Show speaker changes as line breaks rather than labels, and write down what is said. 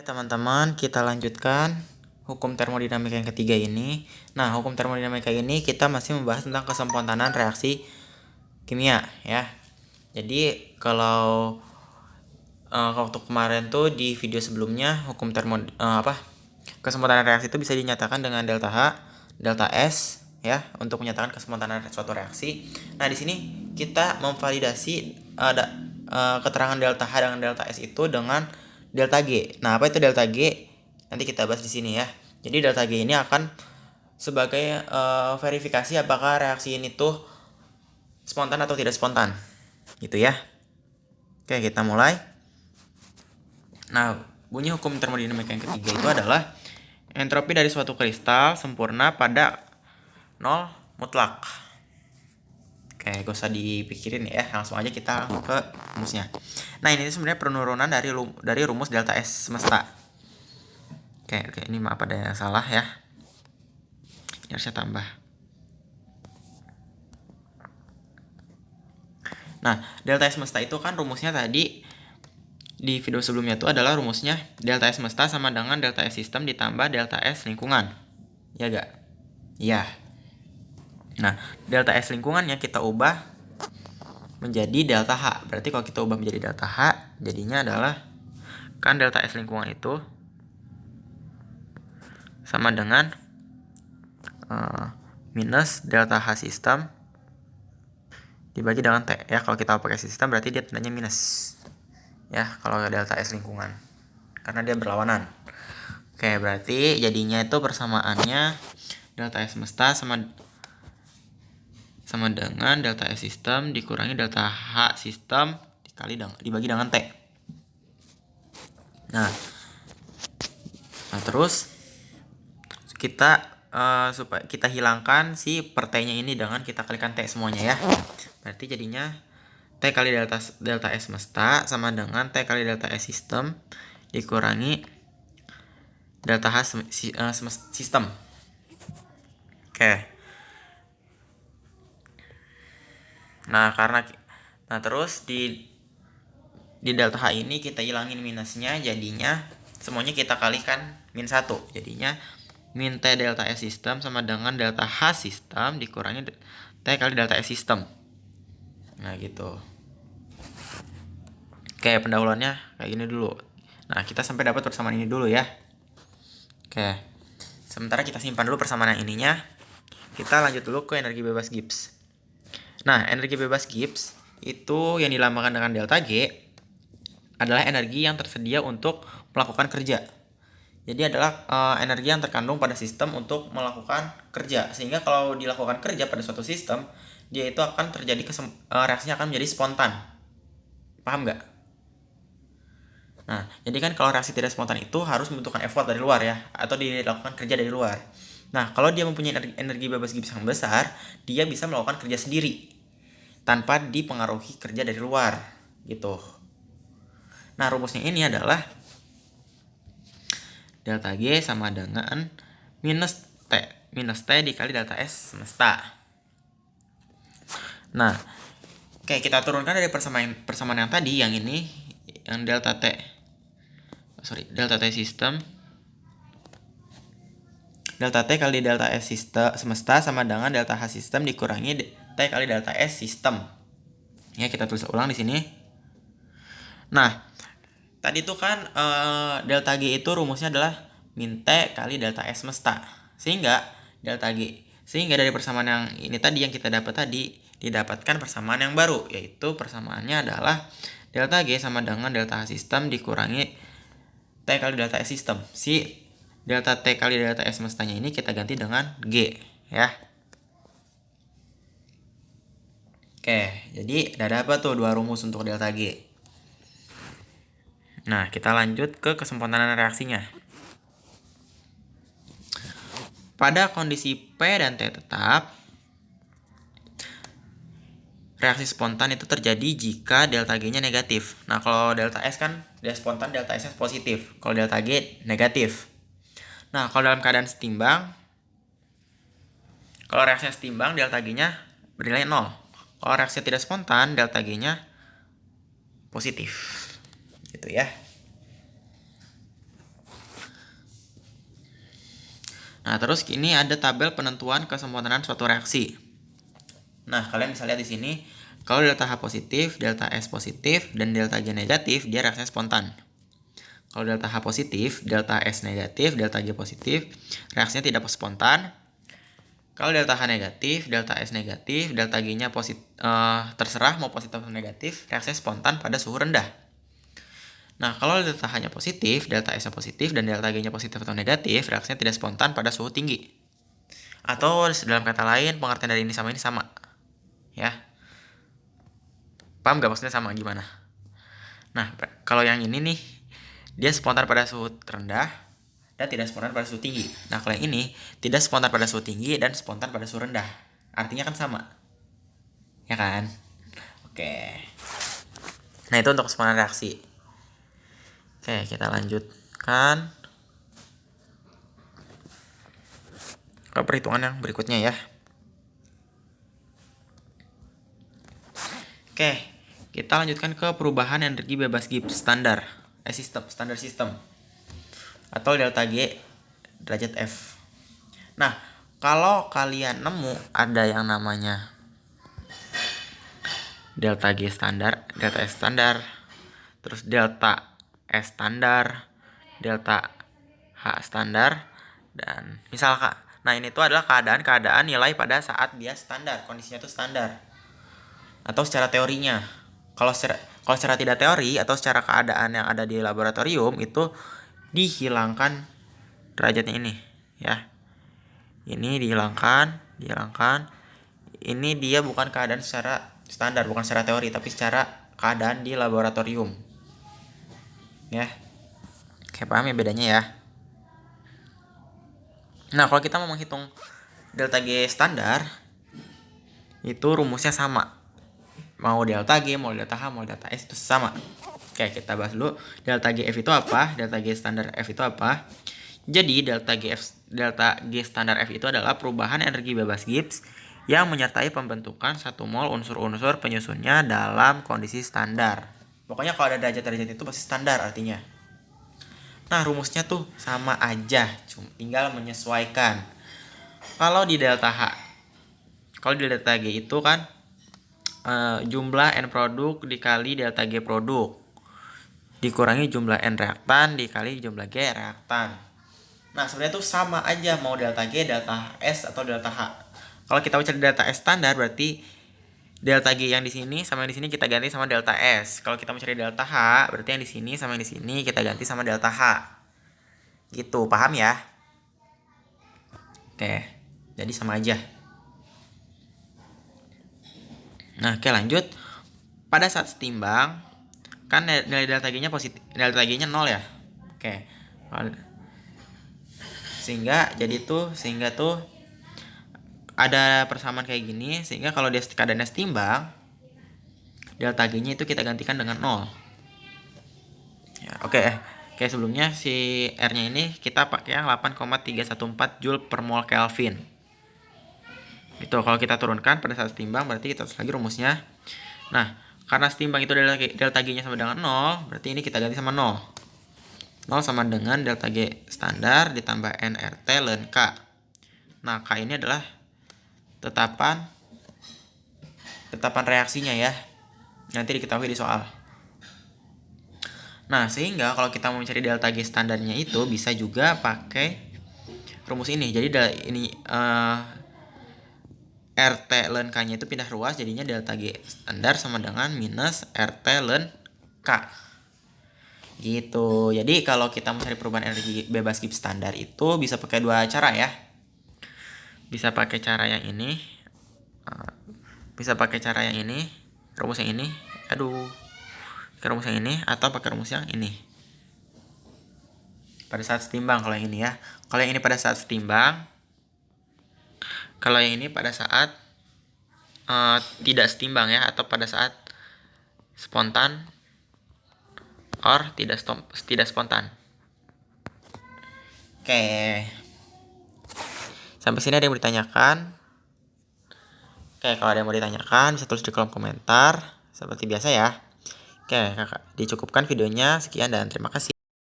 Teman-teman, kita lanjutkan hukum termodinamika yang ketiga ini. Nah, hukum termodinamika ini kita masih membahas tentang kespontanan reaksi kimia ya. Jadi kalau waktu kemarin tuh di video sebelumnya hukum kespontanan reaksi itu bisa dinyatakan dengan delta H, delta S ya untuk menyatakan kespontanan suatu reaksi. Nah, di sini kita memvalidasi keterangan delta H dengan delta S itu dengan delta G. Nah, apa itu delta G? Nanti kita bahas di sini ya. Jadi delta G ini akan sebagai verifikasi apakah reaksi ini tuh spontan atau tidak spontan. Gitu ya. Oke, kita mulai. Nah, bunyi hukum termodinamika yang ketiga itu adalah entropi dari suatu kristal sempurna pada 0 mutlak. Oke, gak usah dipikirin ya, langsung aja kita ke rumusnya. Nah, ini sebenarnya penurunan dari rumus delta S semesta. Oke, ini maaf ada yang salah ya. Ini harusnya tambah. Nah, delta S semesta itu kan rumusnya tadi di video sebelumnya itu adalah rumusnya delta S semesta sama dengan delta S sistem ditambah delta S lingkungan. Ya gak? Iya. Nah, delta S lingkungannya kita ubah menjadi delta H. Berarti kalau kita ubah menjadi delta H, jadinya adalah kan delta S lingkungan itu sama dengan minus delta H sistem dibagi dengan T. Ya, kalau kita pakai sistem berarti dia tandanya minus. Ya, kalau delta S lingkungan. Karena dia berlawanan. Oke, berarti jadinya itu persamaannya delta S semesta sama dengan delta S sistem dikurangi delta H sistem dibagi dengan T. Nah terus kita supaya kita hilangkan si per T-nya ini dengan kita kalikan T semuanya ya. Berarti jadinya T kali delta S semesta sama dengan T kali delta S sistem dikurangi delta H sistem. Oke. Nah, terus di delta H ini kita hilangin minusnya, jadinya semuanya kita kalikan min 1. Jadinya min T delta S sistem sama dengan delta H sistem dikurangi T kali delta S sistem. Nah, gitu. Oke, pendahuluannya kayak gini dulu. Nah, kita sampai dapat persamaan ini dulu ya. Oke. Sementara kita simpan dulu persamaan yang ininya. Kita lanjut dulu ke energi bebas Gibbs. Nah, energi bebas Gibbs itu yang dilambangkan dengan delta G adalah energi yang tersedia untuk melakukan kerja. Jadi adalah energi yang terkandung pada sistem untuk melakukan kerja. Sehingga kalau dilakukan kerja pada suatu sistem, dia itu akan terjadi reaksinya akan menjadi spontan. Paham nggak? Nah, jadi kan kalau reaksi tidak spontan itu harus membutuhkan effort dari luar ya, atau dilakukan kerja dari luar. Nah, kalau dia mempunyai energi bebas Gibbs yang besar, dia bisa melakukan kerja sendiri tanpa dipengaruhi kerja dari luar, gitu. Nah, rumusnya ini adalah delta G sama dengan minus T dikali delta S semesta. Nah, oke, kita turunkan dari persamaan yang tadi, yang ini, yang delta T sistem. Delta T kali delta S sistem semesta sama dengan delta H sistem dikurangi T kali delta S sistem. Ya, kita tulis ulang di sini. Nah, tadi tuh kan delta G itu rumusnya adalah min T kali delta S semesta. Sehingga dari persamaan yang ini tadi yang kita dapat tadi didapatkan persamaan yang baru, yaitu persamaannya adalah delta G sama dengan delta H sistem dikurangi T kali delta S sistem. Si delta T kali delta S semestanya ini kita ganti dengan G ya. Oke, jadi udah dapat tuh dua rumus untuk delta G. Nah, kita lanjut ke kesempurnaan reaksinya. Pada kondisi P dan T tetap, reaksi spontan itu terjadi jika delta G-nya negatif. Nah, kalau delta S kan dia spontan, delta S-nya positif. Kalau delta G negatif. Nah, kalau dalam keadaan setimbang, kalau reaksinya setimbang, delta G-nya bernilai 0. Kalau reaksinya tidak spontan, delta G-nya positif. Gitu ya. Nah, terus ini ada tabel penentuan kesempurnaan suatu reaksi. Nah, kalian bisa lihat di sini, kalau delta H positif, delta S positif, dan delta G negatif, dia reaksinya spontan. Kalau delta H positif, delta S negatif, delta G positif, reaksinya tidak spontan. Kalau delta H negatif, delta S negatif, delta G-nya terserah mau positif atau negatif, reaksinya spontan pada suhu rendah. Nah, kalau delta H-nya positif, delta S-nya positif, dan delta G-nya positif atau negatif, reaksinya tidak spontan pada suhu tinggi. Atau dalam kata lain, pengertian dari ini sama. Ya. Paham gak maksudnya sama gimana? Nah, kalau yang ini nih, dia spontan pada suhu rendah dan tidak spontan pada suhu tinggi. Nah, kalau yang ini tidak spontan pada suhu tinggi dan spontan pada suhu rendah. Artinya kan sama. Ya kan? Oke. Nah, itu untuk kesempurnaan reaksi. Oke, kita lanjutkan ke perhitungan yang berikutnya ya. Oke, kita lanjutkan ke perubahan energi bebas Gibbs standar system atau delta G derajat F. Nah, kalau kalian nemu ada yang namanya delta G standar, delta S standar, terus delta S standar, delta H standar, dan misalkan, nah ini tuh adalah keadaan nilai pada saat dia standar, kondisinya tuh standar, atau secara teorinya. Kalau secara tidak teori atau secara keadaan yang ada di laboratorium itu dihilangkan derajatnya ini, ya. Ini dihilangkan. Ini dia bukan keadaan secara standar, bukan secara teori, tapi secara keadaan di laboratorium. Ya. Oke, paham ya bedanya ya? Nah, kalau kita mau menghitung delta G standar, itu rumusnya sama. Mau delta G, mau delta H, mau delta S itu sama. Oke, kita bahas dulu delta GF itu apa, delta G standar F itu apa. Jadi delta G standar F itu adalah perubahan energi bebas Gibbs yang menyertai pembentukan 1 mol unsur-unsur penyusunnya dalam kondisi standar. Pokoknya kalau ada derajat-derajat itu pasti standar artinya. Nah, rumusnya tuh sama aja, cuma tinggal menyesuaikan. Kalau di delta G itu kan jumlah N produk dikali delta G produk dikurangi jumlah N reaktan dikali jumlah G reaktan. Nah, sebenarnya itu sama aja mau delta G, delta S, atau delta H. Kalau kita cari delta S standar berarti delta G yang di sini sama yang di sini kita ganti sama delta S. Kalau kita mencari delta H berarti yang di sini sama yang di sini kita ganti sama delta H. Gitu, paham ya? Oke, jadi sama aja. Nah, oke lanjut. Pada saat setimbang kan nilai delta G-nya positif, delta G-nya 0 ya. Oke. Sehingga tuh ada persamaan kayak gini, sehingga kalau dia keadaannya setimbang, delta G-nya itu kita gantikan dengan 0. Ya, oke. Oke, sebelumnya si R-nya ini kita pakai yang 8,314 Joule per mol Kelvin. Itu kalau kita turunkan pada saat setimbang berarti kita tulis lagi rumusnya. Nah, karena setimbang itu delta G-nya sama dengan 0, berarti ini kita ganti sama 0. 0 sama dengan delta G standar ditambah nRT ln K. Nah, K ini adalah tetapan reaksinya ya. Nanti diketahui di soal. Nah, sehingga kalau kita mau mencari delta G standarnya itu bisa juga pakai rumus ini. Jadi ini RT ln K-nya itu pindah ruas, jadinya delta G standar sama dengan minus RT ln K. Gitu. Jadi kalau kita mencari perubahan energi bebas Gibbs standar itu bisa pakai dua cara ya. Bisa pakai cara yang ini. Bisa pakai cara yang ini, rumus yang ini. Pakai rumus yang ini atau pakai rumus yang ini. Pada saat setimbang kalau yang ini ya. Kalau yang ini pada saat setimbang. Kalau yang ini pada saat tidak setimbang ya, atau pada saat spontan or tidak spontan. Oke. Sampai sini ada yang mau ditanyakan? Oke, kalau ada yang mau ditanyakan bisa tulis di kolom komentar seperti biasa ya. Oke, dicukupkan videonya. Sekian dan terima kasih.